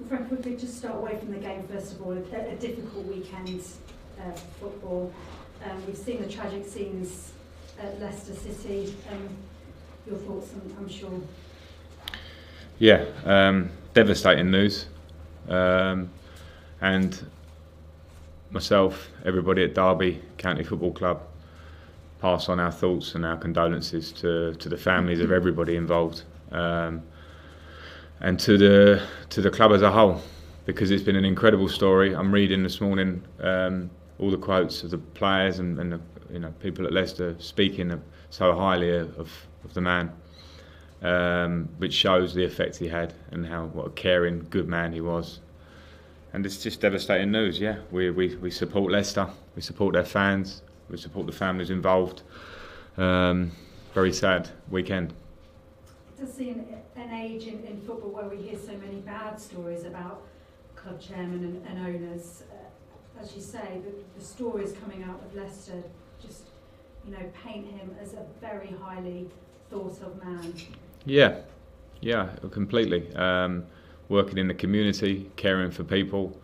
Frank, if we could just start away from the game first of all, a difficult weekend for football. We've seen the tragic scenes at Leicester City. Your thoughts, I'm sure. Yeah, devastating news. And myself, everybody at Derby County Football Club, pass on our thoughts and our condolences to the families of everybody involved, and to the club as a whole, because it's been an incredible story. I'm reading this morning all the quotes of the players and the, people at Leicester speaking so highly of the man, which shows the effect he had and what a caring, good man he was. And it's just devastating news. Yeah, we support Leicester, we support their fans, we support the families involved. Very sad weekend. It does seem an age in football where we hear so many bad stories about club chairmen and owners. As you say, the stories coming out of Leicester just, paint him as a very highly thought of man. Yeah, completely. Working in the community, caring for people,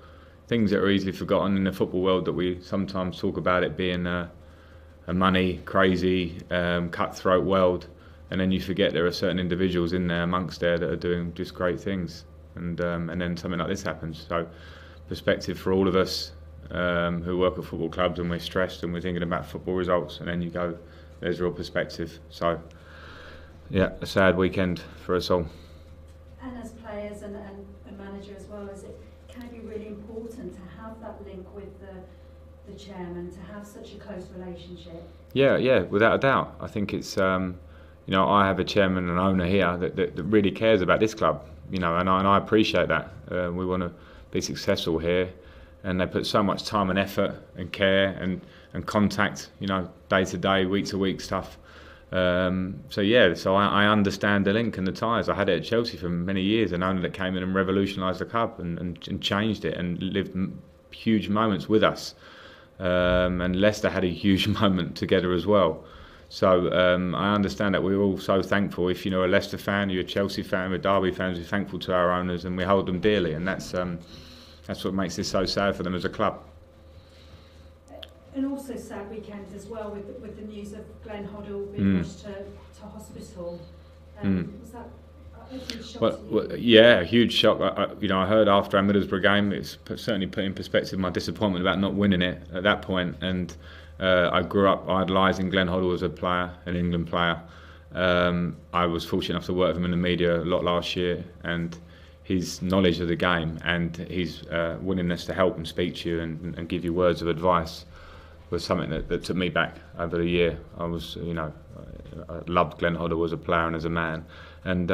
things that are easily forgotten in the football world, that we sometimes talk about it being a money crazy, cutthroat world, and then you forget there are certain individuals in there amongst there that are doing just great things, and then something like this happens. So perspective for all of us who work at football clubs, and we're stressed and we're thinking about football results, and then you go, there's real perspective. So yeah, a sad weekend for us all. And as players and a manager as well, can it be really important to have that link with the chairman, to have such a close relationship? Yeah, without a doubt. I think it's I have a chairman and owner here that really cares about this club, and I appreciate that. We want to be successful here, and they put so much time and effort and care and contact, day to day, week to week stuff. So I understand the link and the ties. I had it at Chelsea for many years, an owner that came in and revolutionised the club and changed it and lived huge moments with us. And Leicester had a huge moment together as well. So I understand that we're all so thankful. If you're a Leicester fan, you're a Chelsea fan, we're Derby fans, we're thankful to our owners and we hold them dearly, and that's what makes this so sad for them as a club. And also sad weekend as well with the news of Glenn Hoddle being rushed to hospital. Was that a huge shock to you? Yeah, a huge shock. I heard after our Middlesbrough game, it's certainly put in perspective my disappointment about not winning it at that point. And I grew up idolising Glenn Hoddle as a player, an England player. I was fortunate enough to work with him in the media a lot last year, and his knowledge of the game and his willingness to help and speak to you and give you words of advice was something that took me back over the year. I was, I loved Glenn Hoddle as a player and as a man, and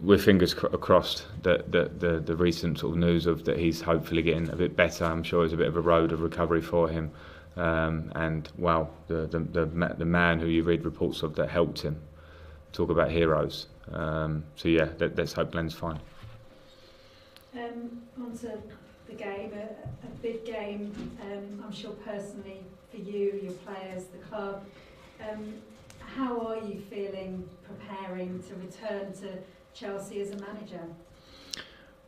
we're fingers crossed that the recent sort of news of that he's hopefully getting a bit better. I'm sure it's a bit of a road of recovery for him, and wow, the man who you read reports of that helped him. Talk about heroes. So yeah, let's hope Glenn's fine. On to the game, a big game, I'm sure personally for you, your players, the club. How are you feeling preparing to return to Chelsea as a manager?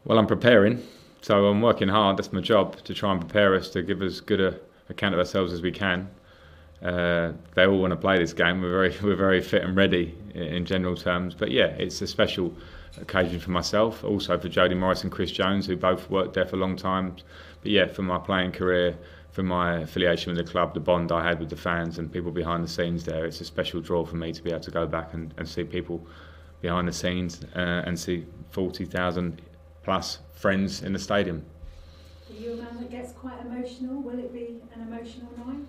Well, I'm preparing, so I'm working hard. That's my job, to try and prepare us, to give as good a account of ourselves as we can. They all want to play this game. We're very fit and ready in general terms, but yeah, it's a special occasion for myself, also for Jody Morris and Chris Jones, who both worked there for a long time. But yeah, for my playing career, for my affiliation with the club, the bond I had with the fans and people behind the scenes there, it's a special draw for me to be able to go back and see people behind the scenes and see 40,000 plus friends in the stadium. Are you a man that gets quite emotional? Will it be an emotional night?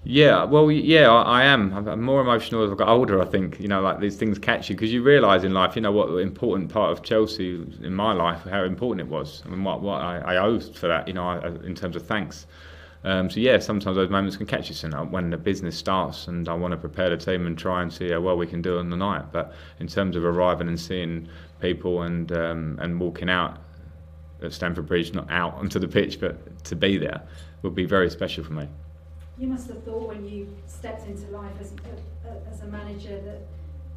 Yeah, well, yeah, I am. I'm more emotional as I got older, I think. Like these things catch you, because you realise in life, what the important part of Chelsea in my life, how important it was. I mean, what I owe for that, in terms of thanks. So yeah, sometimes those moments can catch you when the business starts, and I want to prepare the team and try and see how well we can do on the night. But in terms of arriving and seeing people and walking out at Stamford Bridge, not out onto the pitch, but to be there, would be very special for me. You must have thought when you stepped into life as a manager that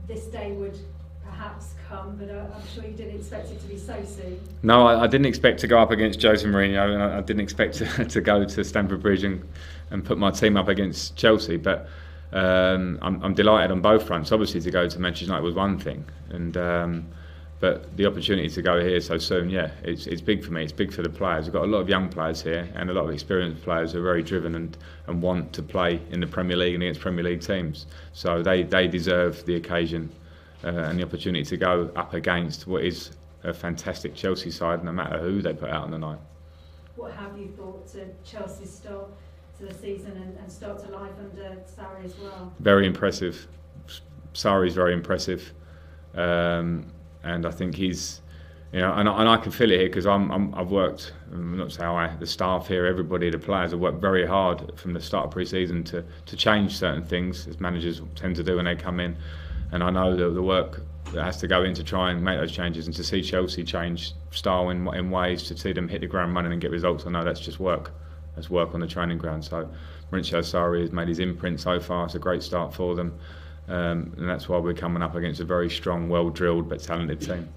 this day would perhaps come, but I'm sure you didn't expect it to be so soon. No, I didn't expect to go up against Jose Mourinho, and I didn't expect to go to Stamford Bridge and put my team up against Chelsea. But I'm delighted on both fronts. Obviously, to go to Manchester United was one thing, and but the opportunity to go here so soon, yeah, it's big for me. It's big for the players. We've got a lot of young players here and a lot of experienced players who are very driven and want to play in the Premier League and against Premier League teams. So they deserve the occasion and the opportunity to go up against what is a fantastic Chelsea side, no matter who they put out on the night. What have you thought to Chelsea's start to the season and start to life under Sarri as well? Very impressive. Sarri's very impressive. And I think he's, and I can feel it here because I've worked, not to say the staff here, everybody, the players have worked very hard from the start of pre-season to change certain things, as managers tend to do when they come in. And I know the work that has to go in to try and make those changes, and to see Chelsea change style in ways, to see them hit the ground running and get results. I know that's just work. That's work on the training ground. So Maurizio Sarri has made his imprint so far. It's a great start for them. And that's why we're coming up against a very strong, well-drilled but talented team.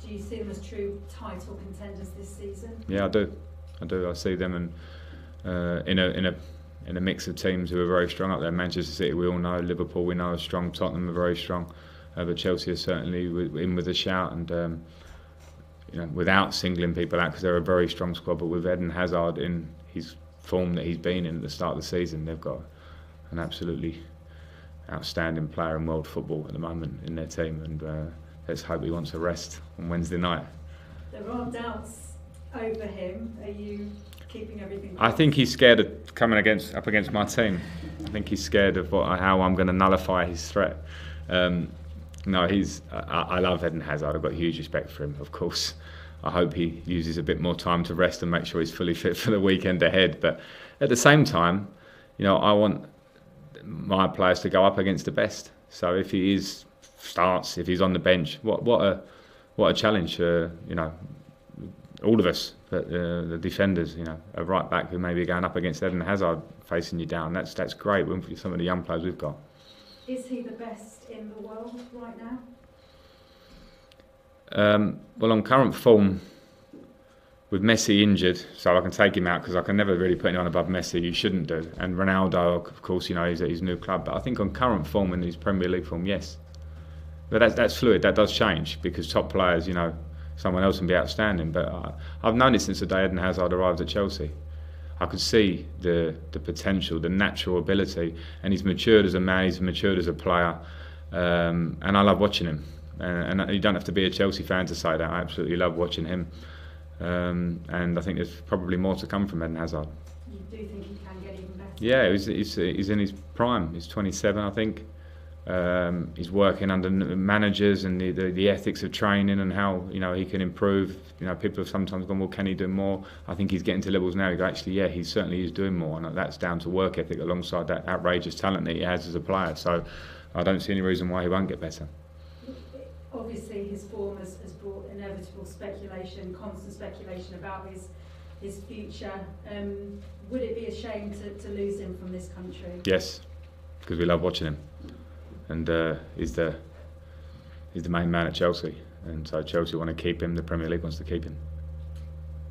Do you see them as true title contenders this season? Yeah, I do. I see them in a mix of teams who are very strong up there. Manchester City, we all know. Liverpool, we know, are strong. Tottenham are very strong. But Chelsea is certainly in with a shout. And without singling people out, because they're a very strong squad. But with Eden Hazard in his form that he's been in at the start of the season, they've got an absolutely outstanding player in world football at the moment in their team, and let's hope he wants a rest on Wednesday night. There are doubts over him. Are you keeping everything? I think he's scared of coming up against my team. I think he's scared of how I'm going to nullify his threat. No, I love Eden Hazard. I've got huge respect for him, of course. I hope he uses a bit more time to rest and make sure he's fully fit for the weekend ahead. But at the same time, I want my players to go up against the best. So if he starts, if he's on the bench, what a challenge. All of us, the defenders, a right back who may be going up against Eden Hazard facing you down. That's great with some of the young players we've got. Is he the best in the world right now? Well, on current form, with Messi injured, so I can take him out because I can never really put anyone above Messi. You shouldn't do. And Ronaldo, of course, he's at his new club. But I think on current form and his Premier League form, yes. But that's fluid. That does change because top players, someone else can be outstanding. But I've known it since the day Eden Hazard arrived at Chelsea. I could see the potential, the natural ability, and he's matured as a man. He's matured as a player, and I love watching him. And you don't have to be a Chelsea fan to say that. I absolutely love watching him. And I think there's probably more to come from Eden Hazard. You do think he can get even better? Yeah, he's in his prime. He's 27, I think. He's working under managers and the ethics of training and how he can improve. People have sometimes gone, well, can he do more? I think he's getting to levels now. You go, actually, yeah, he certainly is doing more, and that's down to work ethic alongside that outrageous talent that he has as a player. So I don't see any reason why he won't get better. Obviously, his form has brought inevitable speculation, constant speculation about his future. Would it be a shame to lose him from this country? Yes, because we love watching him, and he's the main man at Chelsea, and so Chelsea want to keep him. The Premier League wants to keep him.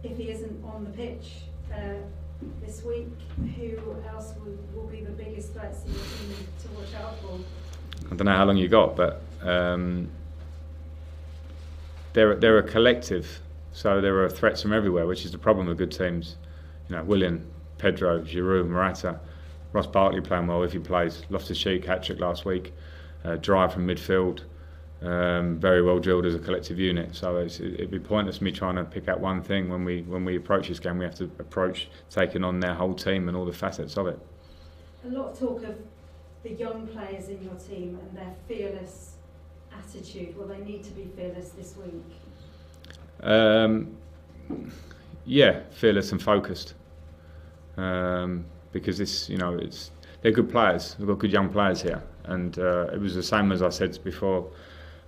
If he isn't on the pitch this week, who else will be the biggest threats in your team to watch out for? I don't know how long you got, but. They're a collective, so there are threats from everywhere, which is the problem with good teams. Willian, Pedro, Giroud, Morata, Ross Barkley playing well if he plays. Loftus-Cheek hat-trick last week. Drive from midfield, very well drilled as a collective unit. So it'd be pointless me trying to pick out one thing when we approach this game. We have to approach taking on their whole team and all the facets of it. A lot of talk of the young players in your team and their fearless attitude. Will they need to be fearless this week? Yeah, fearless and focused. Because they're good players. We've got good young players here, and it was the same as I said before.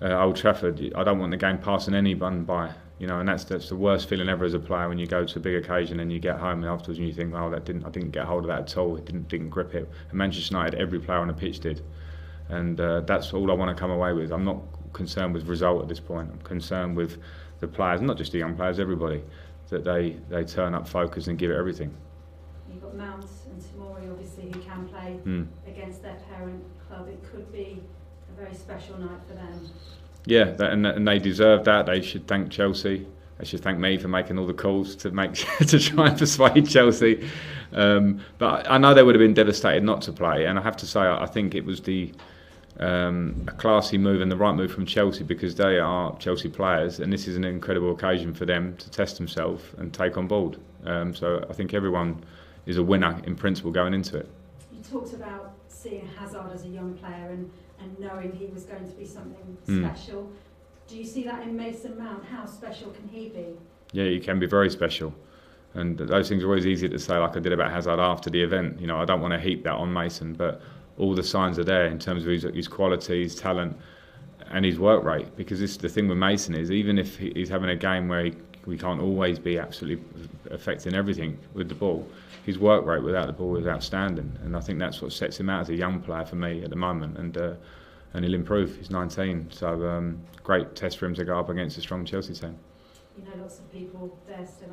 Old Trafford. I don't want the game passing anyone by. And that's the worst feeling ever as a player when you go to a big occasion and you get home and afterwards and you think, oh, I didn't get hold of that at all. It didn't grip it. And Manchester United, every player on the pitch did. And that's all I want to come away with. I'm not concerned with result at this point. I'm concerned with the players, not just the young players, everybody, that they turn up focused and give it everything. You've got Mount and Tamori, obviously, who can play against their parent club. It could be a very special night for them. Yeah, and they deserve that. They should thank Chelsea. They should thank me for making all the calls to try and persuade Chelsea. But I know they would have been devastated not to play. And I have to say, I think it was a classy move and the right move from Chelsea, because they are Chelsea players, and this is an incredible occasion for them to test themselves and take on board. So I think everyone is a winner in principle going into it. You talked about seeing Hazard as a young player and knowing he was going to be something special. Do you see that in Mason Mount? How special can he be? Yeah, he can be very special. And those things are always easier to say, like I did about Hazard after the event. You know, I don't want to heap that on Mason, but all the signs are there in terms of his quality, his talent, and his work rate. Because the thing with Mason is, even if he's having a game where we can't always be absolutely affecting everything with the ball, his work rate without the ball is outstanding. And I think that's what sets him out as a young player for me at the moment. And he'll improve. He's 19, so great test for him to go up against a strong Chelsea team. You know lots of people there still,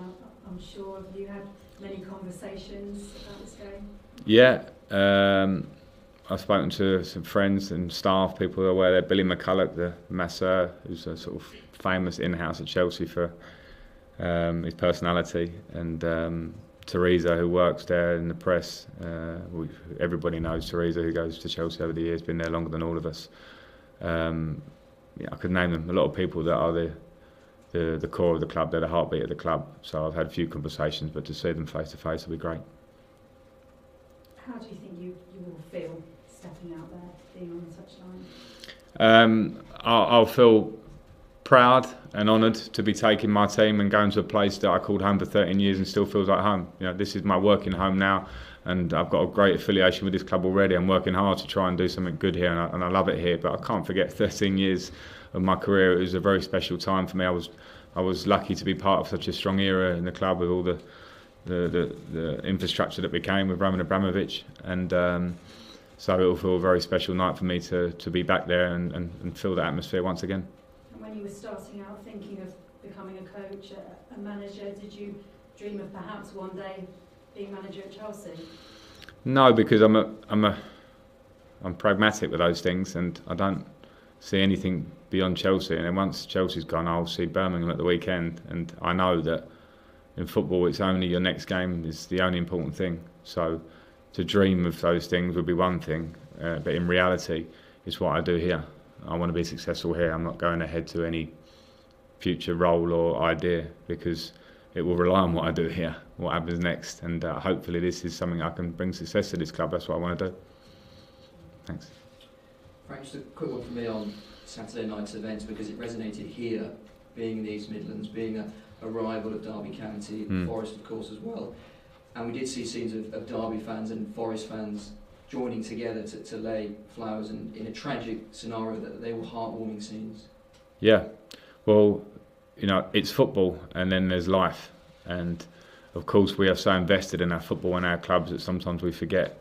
I'm sure. Have you had many conversations about this game? Yeah. I've spoken to some friends and staff, people who are aware there. Billy McCulloch, the masseur, who's a sort of famous in-house at Chelsea for his personality, and Teresa, who works there in the press. Everybody knows Teresa, who goes to Chelsea over the years, been there longer than all of us. I could name them. A lot of people that are the core of the club, they're the heartbeat of the club. So I've had a few conversations, but to see them face to face will be great. How do you think you will feel stepping out there, being on the touchline? I'll feel proud and honoured to be taking my team and going to a place that I called home for 13 years and still feels like home. You know, this is my working home now, and I've got a great affiliation with this club already. I'm working hard to try and do something good here, and I love it here. But I can't forget 13 years of my career. It was a very special time for me. I was lucky to be part of such a strong era in the club with all the infrastructure that we came with Roman Abramovich, and so it will feel a very special night for me to be back there and feel the atmosphere once again. And when you were starting out thinking of becoming a coach, a manager, did you dream of perhaps one day being manager at Chelsea? No, because I'm pragmatic with those things, and I don't see anything beyond Chelsea. And then once Chelsea's gone, I'll see Birmingham at the weekend, and I know that in football it's only your next game is the only important thing. So to dream of those things would be one thing, but in reality it's what I do here. I want to be successful here. I'm not going ahead to any future role or idea, because it will rely on what I do here, what happens next, and hopefully this is something I can bring success to this club. That's what I want to do. Thanks. Frank, just a quick one from me on Saturday night's event, because it resonated here, being in the East Midlands, being a rival of Derby County, Forest of course as well, and we did see scenes of Derby fans and Forest fans joining together to lay flowers in a tragic scenario. That they were heartwarming scenes. Yeah, well, you know, it's football and then there's life, and of course we are so invested in our football and our clubs that sometimes we forget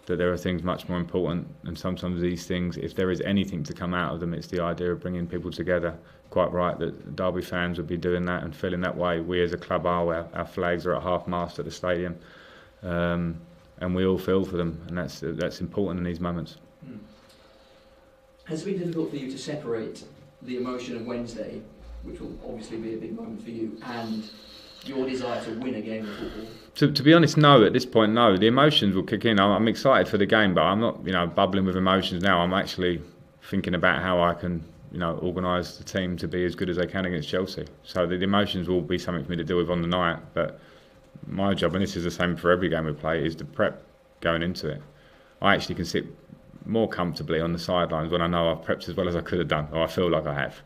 that there are things much more important, and sometimes these things, if there is anything to come out of them, it's the idea of bringing people together. Quite right that Derby fans would be doing that and feeling that way. We as a club are. Our flags are at half-mast at the stadium, and we all feel for them, and that's important in these moments. Has it been difficult for you to separate the emotion of Wednesday, which will obviously be a big moment for you, and your desire to win a game of football? To be honest, no. At this point, no. The emotions will kick in. I'm excited for the game, but I'm not, bubbling with emotions now. I'm actually thinking about how I can, organise the team to be as good as they can against Chelsea. So the emotions will be something for me to deal with on the night. But my job, and this is the same for every game we play, is the prep going into it. I actually can sit more comfortably on the sidelines when I know I've prepped as well as I could have done, or I feel like I have.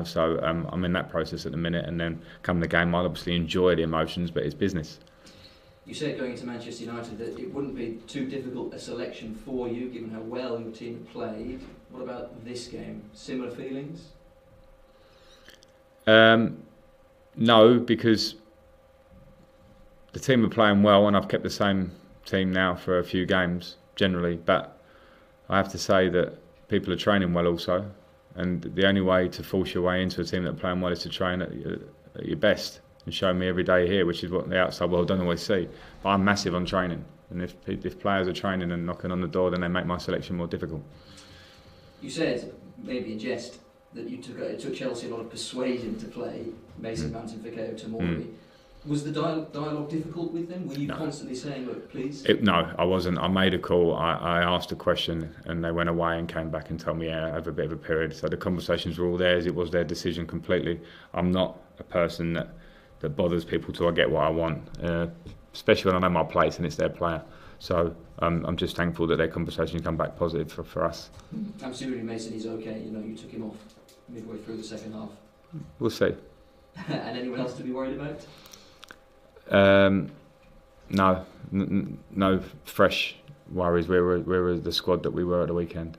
So I'm in that process at the minute, and then come the game, I'll obviously enjoy the emotions, but it's business. You said going into Manchester United that it wouldn't be too difficult a selection for you, given how well your team played. What about this game? Similar feelings? No, because the team are playing well, and I've kept the same team now for a few games, generally, but I have to say that people are training well also. And the only way to force your way into a team that are playing well is to train at your best and show me every day here, which is what the outside world don't always see. But I'm massive on training, and if players are training and knocking on the door, then they make my selection more difficult. You said, maybe in jest, that it took Chelsea a lot of persuasion to play Mason Mount and Fikayo Tomori. Was the dialogue difficult with them? Were you constantly saying, look, please? No, I wasn't. I made a call, I asked a question, and they went away and came back and told me, yeah, over a bit of a period. So the conversations were all theirs. It was their decision completely. I'm not a person that bothers people till I get what I want, especially when I know my place and it's their player. So I'm just thankful that their conversation come back positive for us. Absolutely, Mason, he's okay. You know, you took him off midway through the second half. We'll see. And anyone else to be worried about? No fresh worries. We were the squad that we were at the weekend.